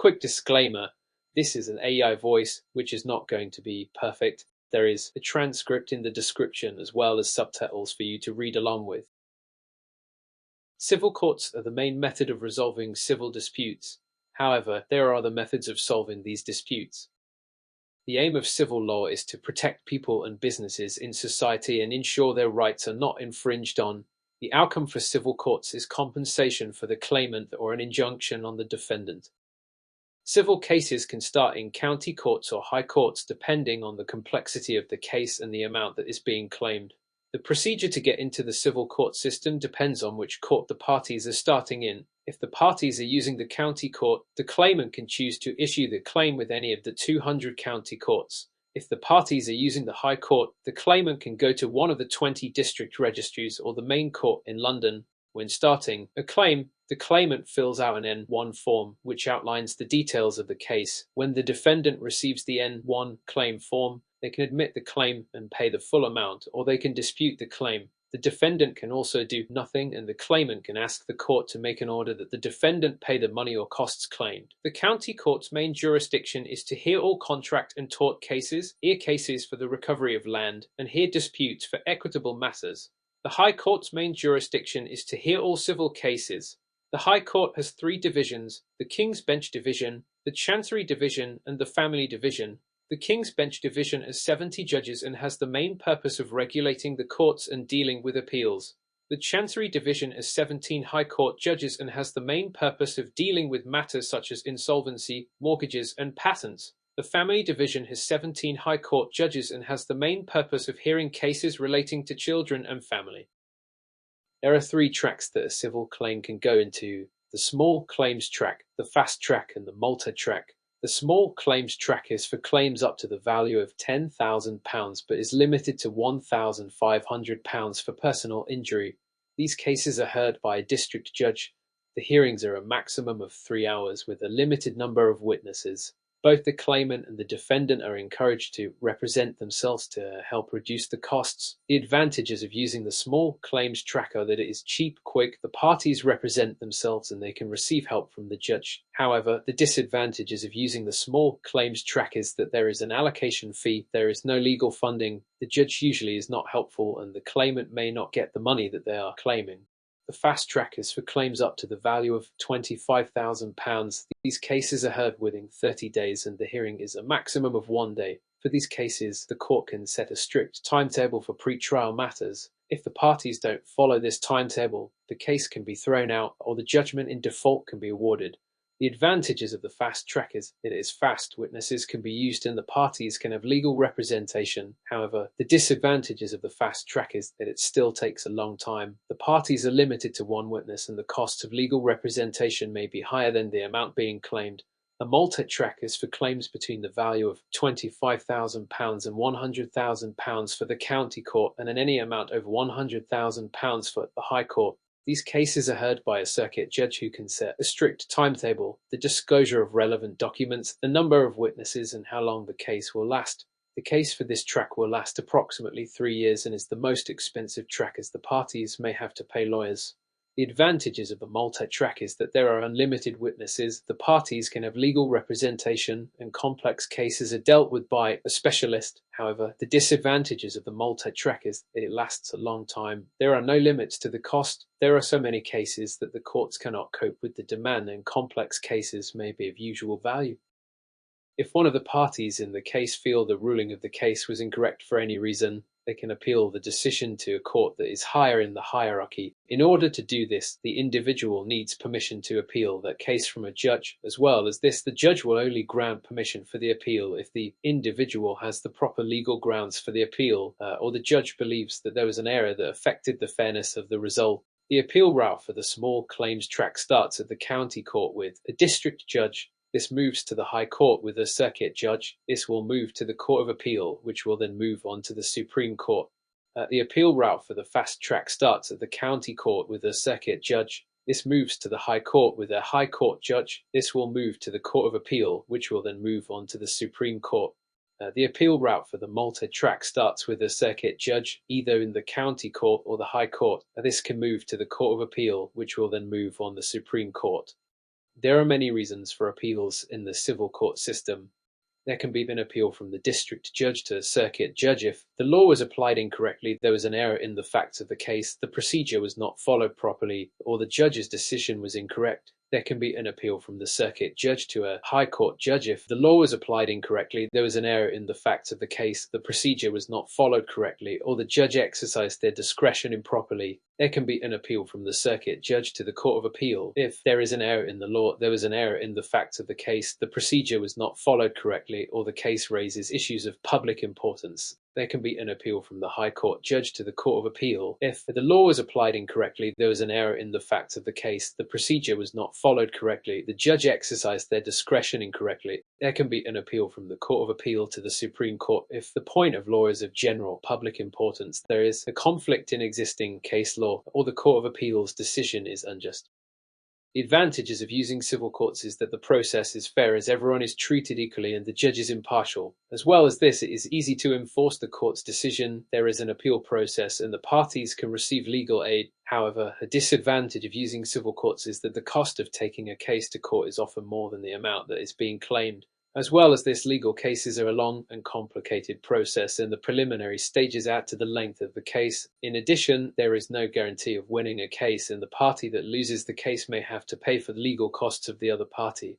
Quick disclaimer, this is an AI voice, which is not going to be perfect. There is a transcript in the description as well as subtitles for you to read along with. Civil courts are the main method of resolving civil disputes. However, there are other methods of solving these disputes. The aim of civil law is to protect people and businesses in society and ensure their rights are not infringed on. The outcome for civil courts is compensation for the claimant or an injunction on the defendant. Civil cases can start in county courts or high courts depending on the complexity of the case and the amount that is being claimed. The procedure to get into the civil court system depends on which court the parties are starting in. If the parties are using the county court, the claimant can choose to issue the claim with any of the 200 county courts. If the parties are using the High Court, the claimant can go to one of the 20 district registries or the main court in London. When starting a claim, the claimant fills out an N1 form, which outlines the details of the case. When the defendant receives the N1 claim form, they can admit the claim and pay the full amount, or they can dispute the claim. The defendant can also do nothing, and the claimant can ask the court to make an order that the defendant pay the money or costs claimed. The county court's main jurisdiction is to hear all contract and tort cases, hear cases for the recovery of land, and hear disputes for equitable matters. The High Court's main jurisdiction is to hear all civil cases. The High Court has 3 divisions: the King's Bench Division, the Chancery Division, and the Family Division. The King's Bench Division has 70 judges and has the main purpose of regulating the courts and dealing with appeals. The Chancery Division has 17 High Court judges and has the main purpose of dealing with matters such as insolvency, mortgages, and patents. The Family Division has 17 High Court judges and has the main purpose of hearing cases relating to children and family. There are 3 tracks that a civil claim can go into: the small claims track, the fast track, and the multi-track. The small claims track is for claims up to the value of £10,000 but is limited to £1,500 for personal injury. These cases are heard by a district judge. The hearings are a maximum of 3 hours with a limited number of witnesses. Both the claimant and the defendant are encouraged to represent themselves to help reduce the costs. The advantages of using the small claims track are that it is cheap, quick, the parties represent themselves, and they can receive help from the judge. However, the disadvantages of using the small claims track is that there is an allocation fee, there is no legal funding, the judge usually is not helpful, and the claimant may not get the money that they are claiming. The fast track is for claims up to the value of £25,000. These cases are heard within 30 days and the hearing is a maximum of 1 day. For these cases, the court can set a strict timetable for pre-trial matters. If the parties don't follow this timetable, the case can be thrown out or the judgment in default can be awarded. The advantages of the fast track is that it is fast, witnesses can be used and the parties can have legal representation. However, the disadvantages of the fast track is that it still takes a long time. The parties are limited to 1 witness and the cost of legal representation may be higher than the amount being claimed. A multi-track is for claims between the value of £25,000 and £100,000 for the county court and any amount over £100,000 for the High Court. These cases are heard by a circuit judge who can set a strict timetable, the disclosure of relevant documents, the number of witnesses, and how long the case will last. The case for this track will last approximately 3 years and is the most expensive track as the parties may have to pay lawyers. The advantages of a multi-track is that there are unlimited witnesses, the parties can have legal representation, and complex cases are dealt with by a specialist. However, the disadvantages of the multi-track is that it lasts a long time. There are no limits to the cost. There are so many cases that the courts cannot cope with the demand, and complex cases may be of usual value. If one of the parties in the case feel the ruling of the case was incorrect for any reason, they can appeal the decision to a court that is higher in the hierarchy. In order to do this, the individual needs permission to appeal that case from a judge. As well as this, the judge will only grant permission for the appeal if the individual has the proper legal grounds for the appeal, or the judge believes that there was an error that affected the fairness of the result. The appeal route for the small claims track starts at the county court with a district judge. This moves to the High Court with a circuit judge. This will move to the Court of Appeal, which will then move on to the Supreme Court. The appeal route for the fast track starts at the county court with a circuit judge. This moves to the High Court with a High Court judge. This will move to the Court of Appeal, which will then move on to the Supreme Court. The appeal route for the multi-track starts with a circuit judge, either in the county court or the High Court. This can move to the Court of Appeal, which will then move on the Supreme Court. There are many reasons for appeals in the civil court system. There can be an appeal from the district judge to circuit judge if the law was applied incorrectly, there was an error in the facts of the case, the procedure was not followed properly, or the judge's decision was incorrect. There can be an appeal from the circuit judge to a high court judge if the law was applied incorrectly, there was an error in the facts of the case, the procedure was not followed correctly, or the judge exercised their discretion improperly. There can be an appeal from the circuit judge to the Court of Appeal if there is an error in the law, there was an error in the facts of the case, the procedure was not followed correctly, or the case raises issues of public importance. There can be an appeal from the High Court judge to the Court of Appeal if the law was applied incorrectly, there was an error in the facts of the case, the procedure was not followed correctly, the judge exercised their discretion incorrectly. There can be an appeal from the Court of Appeal to the Supreme Court if the point of law is of general public importance, there is a conflict in existing case law, or the Court of Appeal's decision is unjust. The advantages of using civil courts is that the process is fair as everyone is treated equally and the judge is impartial. As well as this, it is easy to enforce the court's decision, there is an appeal process, and the parties can receive legal aid. However, a disadvantage of using civil courts is that the cost of taking a case to court is often more than the amount that is being claimed. As well as this, legal cases are a long and complicated process, and the preliminary stages add to the length of the case. In addition, there is no guarantee of winning a case, and the party that loses the case may have to pay for the legal costs of the other party.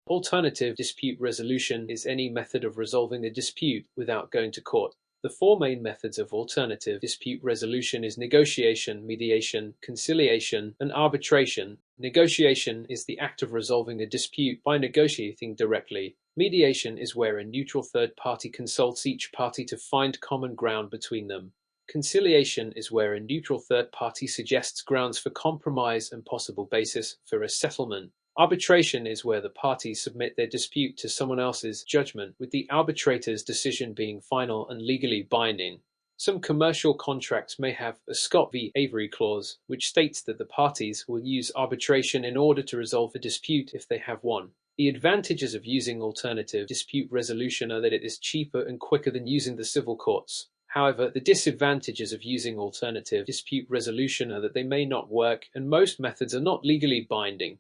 Alternative dispute resolution is any method of resolving a dispute without going to court. The four main methods of alternative dispute resolution is negotiation, mediation, conciliation, and arbitration. Negotiation is the act of resolving a dispute by negotiating directly. Mediation is where a neutral third party consults each party to find common ground between them. Conciliation is where a neutral third party suggests grounds for compromise and possible basis for a settlement. Arbitration is where the parties submit their dispute to someone else's judgment, with the arbitrator's decision being final and legally binding. Some commercial contracts may have a Scott v. Avery clause, which states that the parties will use arbitration in order to resolve a dispute if they have one. The advantages of using alternative dispute resolution are that it is cheaper and quicker than using the civil courts. However, the disadvantages of using alternative dispute resolution are that they may not work, and most methods are not legally binding.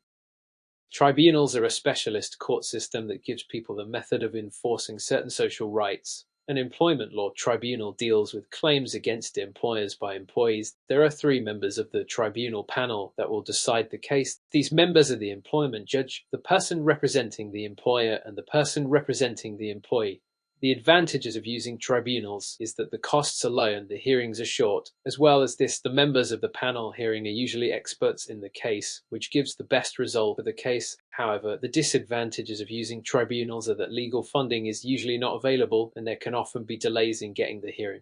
Tribunals are a specialist court system that gives people the method of enforcing certain social rights. An employment law tribunal deals with claims against employers by employees. There are 3 members of the tribunal panel that will decide the case. These members are the employment judge, the person representing the employer, and the person representing the employee. The advantages of using tribunals is that the costs are low and the hearings are short. As well as this, the members of the panel hearing are usually experts in the case, which gives the best result for the case. However, the disadvantages of using tribunals are that legal funding is usually not available and there can often be delays in getting the hearing.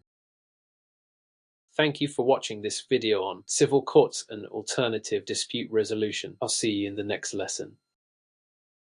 Thank you for watching this video on civil courts and alternative dispute resolution. I'll see you in the next lesson.